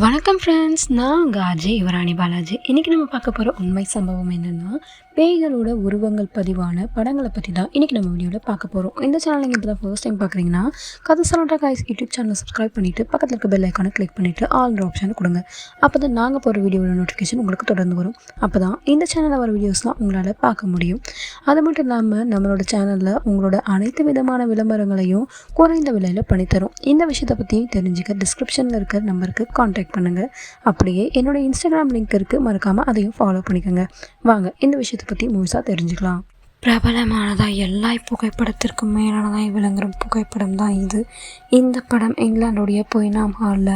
வணக்கம் ஃப்ரெண்ட்ஸ், நான் உங்கள் அஜய் யுவராணி பாலாஜி. இன்றைக்கி நம்ம பார்க்க போகிற உண்மை சம்பவம் என்னென்னா, பேய்களோட உருவங்கள் பதிவான படங்களை பற்றி தான் இன்றைக்கி நம்ம வீடியோவில் பார்க்க போகிறோம். இந்த சேனல் நீங்கள் இப்போ தான் ஃபர்ஸ்ட் டைம் பார்க்குறீங்கன்னா கதை சலோட்டா காய்ஸ் யூடியூப் சேனலை சப்ஸ்கிரைப் பண்ணிவிட்டு பக்கத்தில் இருக்க பெல் ஐக்கானை கிளிக் பண்ணிவிட்டு ஆல்ன்ற ஆப்ஷனை கொடுங்க. அப்போ தான் நாங்கள் போகிற வீடியோட நோட்டிஃபிகேஷன் உங்களுக்கு தொடர்ந்து வரும். அப்போ தான் இந்த சேனலில் வர வீடியோஸ்லாம் உங்களால் பார்க்க முடியும். அது மட்டும் இல்லாமல் நம்மளோட சேனலில் உங்களோட அனைத்து விதமான விளம்பரங்களையும் குறைந்த விலையில் பண்ணித்தரும். இந்த விஷயத்தை பற்றி தெரிஞ்சுக்க டிஸ்கிரிப்ஷனில் இருக்கிற நம்பருக்கு கான்டாக்ட் பண்ணுங்கள். அப்படியே என்னோட இன்ஸ்டாகிராம் லிங்க் இருக்குது, மறக்காமல் அதையும் ஃபாலோ பண்ணிக்கோங்க. வாங்க இந்த விஷயத்தை பற்றி முழுசாக தெரிஞ்சுக்கலாம். பிரபலமானதாக எல்லா புகைப்படத்திற்கும் மேலானதாக விளங்குற புகைப்படம் தான் இது. இந்த படம் இங்கிலாந்துடைய பொய்னாம் ஹாலில்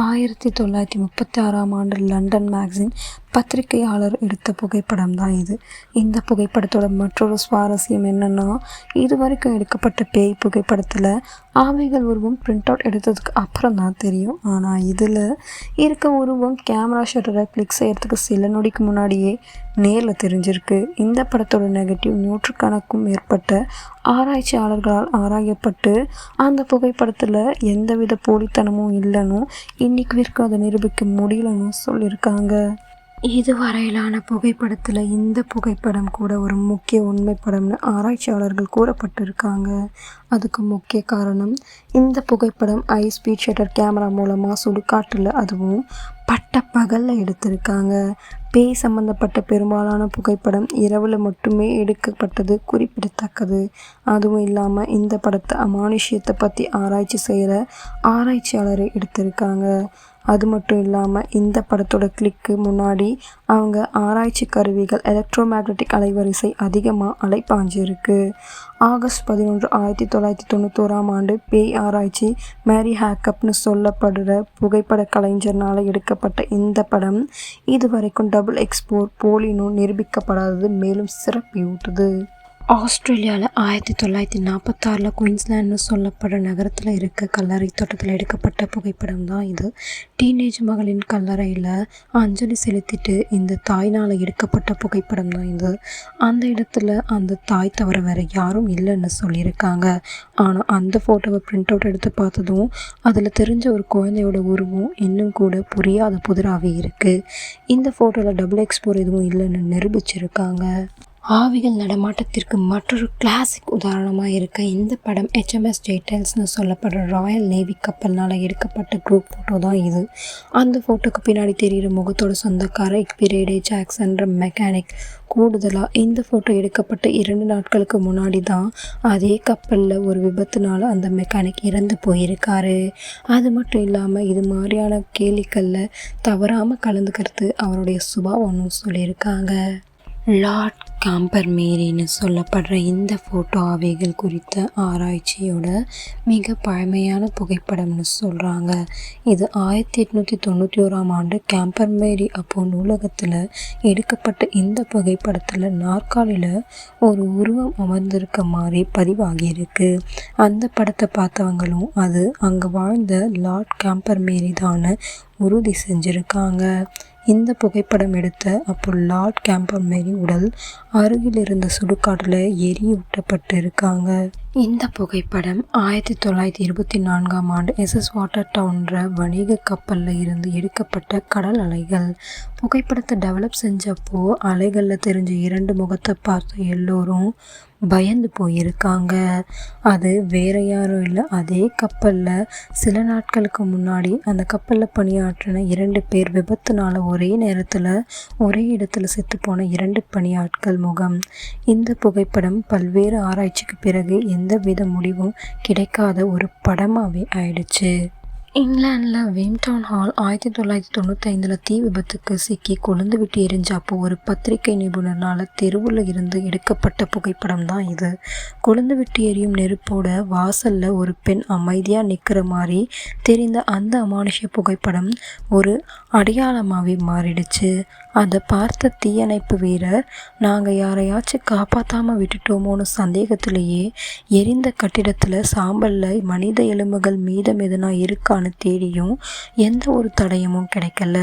1936 லண்டன் மேகசின் பத்திரிகையாளர் எடுத்த புகைப்படம் தான் இது. இந்த புகைப்படத்தோட மற்றொரு சுவாரஸ்யம் என்னென்னா, இது வரைக்கும் எடுக்கப்பட்ட பேய் புகைப்படத்தில் ஆவைகள் உருவம் பிரிண்ட் அவுட் எடுத்ததுக்கு அப்புறம் தான் தெரியும். ஆனால் இதில் இருக்க உருவம் கேமரா ஷட்டரை கிளிக் செய்கிறதுக்கு சில நொடிக்கு முன்னாடியே நேரில் தெரிஞ்சிருக்கு. இந்த படத்தோட நெகட்டிவ் 100கணக்கும் மேற்பட்ட ஆராய்ச்சியாளர்களால் ஆராயப்பட்டு அந்த புகைப்படத்தில் எந்தவித போலித்தனமும் இல்லைன்னு இன்னைக்கு வரைக்கும் அதை நிரூபிக்க முடியலன்னு சொல்லியிருக்காங்க. இதுவரையிலான புகைப்படத்தில் இந்த புகைப்படம் கூட ஒரு முக்கிய உண்மை படம்னு ஆராய்ச்சியாளர்கள் கூறப்பட்டிருக்காங்க. அதுக்கு முக்கிய காரணம், இந்த புகைப்படம் ஹை ஸ்பீட் ஷட்டர் கேமரா மூலமாக சுடுகாட்டில், அதுவும் பட்ட பகலில் எடுத்திருக்காங்க. பேய் சம்பந்தப்பட்ட பெரும்பாலான புகைப்படம் இரவில் மட்டுமே எடுக்கப்பட்டது குறிப்பிடத்தக்கது. அதுவும் இல்லாமல் இந்த படத்தை அமானுஷ்யத்தை பற்றி ஆராய்ச்சி செய்கிற ஆராய்ச்சியாளரை எடுத்திருக்காங்க. அது மட்டும் இல்லாமல் இந்த படத்தோட கிளிக்கு முன்னாடி அவங்க ஆராய்ச்சி கருவிகள் எலக்ட்ரோமேக்னட்டிக் அலைவரிசை அதிகமாக அலைப்பாஞ்சிருக்கு. ஆகஸ்ட் 11, 1991 பேய் ஆராய்ச்சி மேரி ஹேக்கப்னு சொல்லப்படுற புகைப்பட கலைஞர்னால் எடுக்கப்பட்ட இந்த படம் இதுவரைக்கும் டபுள் எக்ஸ்போர் போலினோ நிரூபிக்கப்படாதது மேலும் சிறப்பியூட்டுது. ஆஸ்திரேலியாவில் 1946 குயின்ஸ்லாண்ட்னு சொல்லப்படுற நகரத்தில் இருக்க கல்லறை தோட்டத்தில் எடுக்கப்பட்ட புகைப்படம் தான் இது. டீனேஜ் மகளின் கல்லறையில் அஞ்சலி செலுத்திட்டு இந்த தாய்னால் எடுக்கப்பட்ட புகைப்படம் தான் இது. அந்த இடத்துல அந்த தாய் தவிர வேறு யாரும் இல்லைன்னு சொல்லியிருக்காங்க. ஆனால் அந்த ஃபோட்டோவை பிரிண்ட் அவுட் எடுத்து பார்த்ததும் அதில் தெரிஞ்ச ஒரு குழந்தையோட உருவம் இன்னும் கூட புரியாத புதிராகவே இருக்குது. இந்த ஃபோட்டோவில் டபுள் எக்ஸ்போர் எதுவும் இல்லைன்னு நிரூபிச்சிருக்காங்க. ஆவிகள் நடமாட்டத்திற்கு மற்றொரு கிளாசிக் உதாரணமாக இருக்க இந்த படம் HMS ஜெய்டெல்ஸ்னு சொல்லப்படுற ராயல் நேவி கப்பல்னால் எடுக்கப்பட்ட குரூப் ஃபோட்டோ தான் இது. அந்த ஃபோட்டோக்கு பின்னாடி தெரிகிற முகத்தோட சொந்தக்கார எக்ஸ்பிரேடே ஜாக்சன்ற மெக்கானிக். கூடுதலாக இந்த ஃபோட்டோ எடுக்கப்பட்ட 2 நாட்களுக்கு முன்னாடி தான் அதே கப்பலில் ஒரு விபத்துனால அந்த மெக்கானிக் இறந்து போயிருக்காரு. அது மட்டும் இல்லாமல் இது மாதிரியான கேலிகளில் தவறாமல் கலந்துக்கிறது அவருடைய சுபாவம்னு சொல்லியிருக்காங்க. லார்ட் கேம்பர்மேரின்னு சொல்லப்படுற இந்த ஃபோட்டோ ஆவிகள் குறித்த ஆராய்ச்சியோட மிக பழமையான புகைப்படம்னு சொல்கிறாங்க. இது 1891 கேம்பர்மேரி அப்போ நூலகத்தில் எடுக்கப்பட்ட இந்த புகைப்படத்தில் நாற்காலியில் ஒரு உருவம் அமர்ந்திருக்க மாதிரி பதிவாகியிருக்கு. அந்த படத்தை பார்த்தவங்களும் அது அங்கே வாழ்ந்த லார்ட் கேம்பர்மேரி தான் உறுதி செஞ்சுருக்காங்க. இந்த புகைப்படம் எடுத்த அப்போ லார்ட் கேம்பர்மேரி உடல் அருகில் இருந்த சுடுகாட்டில் எரியூட்டப்பட்டு இருக்காங்க. இந்த புகைப்படம் 1924 SS வாட்டர் டவுன்ற வணிக கப்பலில் இருந்து எடுக்கப்பட்ட கடல் அலைகள். புகைப்படத்தை டெவலப் செஞ்சப்போ அலைகளில் தெரிஞ்ச 2 முகத்தை பார்த்த எல்லோரும் பயந்து போயிருக்காங்க. அது வேற யாரும் இல்லை, அதே கப்பலில் சில நாட்களுக்கு முன்னாடி அந்த கப்பலில் பணியாற்றின 2 பேர் விபத்துனால ஒரே நேரத்தில் ஒரே இடத்துல செத்து போன 2 பணியாட்கள் முகம். இந்த புகைப்படம் பல்வேறு ஆராய்ச்சிக்கு பிறகு எந்தவித முடிவும் கிடைக்காத ஒரு படமாகவே ஆயிடுச்சு. இங்கிலாந்தில் வேம்டவுன் ஹால் 1995 தீ விபத்துக்கு சிக்கி கொழுந்து விட்டு எரிஞ்சப்போ ஒரு பத்திரிகை நிபுணர்னால் தெருவில் இருந்து எடுக்கப்பட்ட புகைப்படம் தான் இது. கொழுந்து விட்டு எரியும் நெருப்போட வாசலில் ஒரு பெண் அமைதியாக நிற்கிற மாதிரி தெரிந்த அந்த அமானுஷ்ய புகைப்படம் ஒரு அடையாளமாகவே மாறிடுச்சு. அதை பார்த்த தீயணைப்பு வீரர், நாங்கள் யாரையாச்சும் காப்பாற்றாமல் விட்டுட்டோமோன்னு சந்தேகத்திலேயே எரிந்த கட்டிடத்தில் சாம்பலில் மனித எலும்புகள் மீதம் எதுனா இருக்கான்னு தேடியும் எந்த ஒரு தடயமும் கிடைக்கல.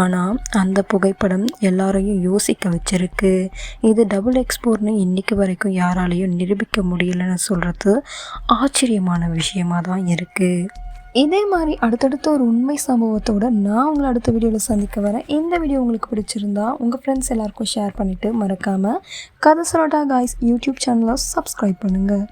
ஆனால் அந்த புகைப்படம் எல்லாரையும் யோசிக்க வச்சிருக்கு. இது டபுள் எக்ஸ்போர்னு இன்னைக்கு வரைக்கும் யாராலையும் நிரூபிக்க முடியலன்னு சொல்கிறது ஆச்சரியமான விஷயமாக தான் இருக்குது. இதே மாதிரி அடுத்தடுத்த ஒரு உண்மை சம்பவத்தோட நான் உங்களை அடுத்த வீடியோவில் சந்திக்க வரேன். இந்த வீடியோ உங்களுக்கு பிடிச்சிருந்தா உங்கள் ஃப்ரெண்ட்ஸ் எல்லாருக்கும் ஷேர் பண்ணிவிட்டு மறக்காமல் கதை சொல்லட்டா காய்ஸ் யூடியூப் சேனலை சப்ஸ்கிரைப் பண்ணுங்கள்.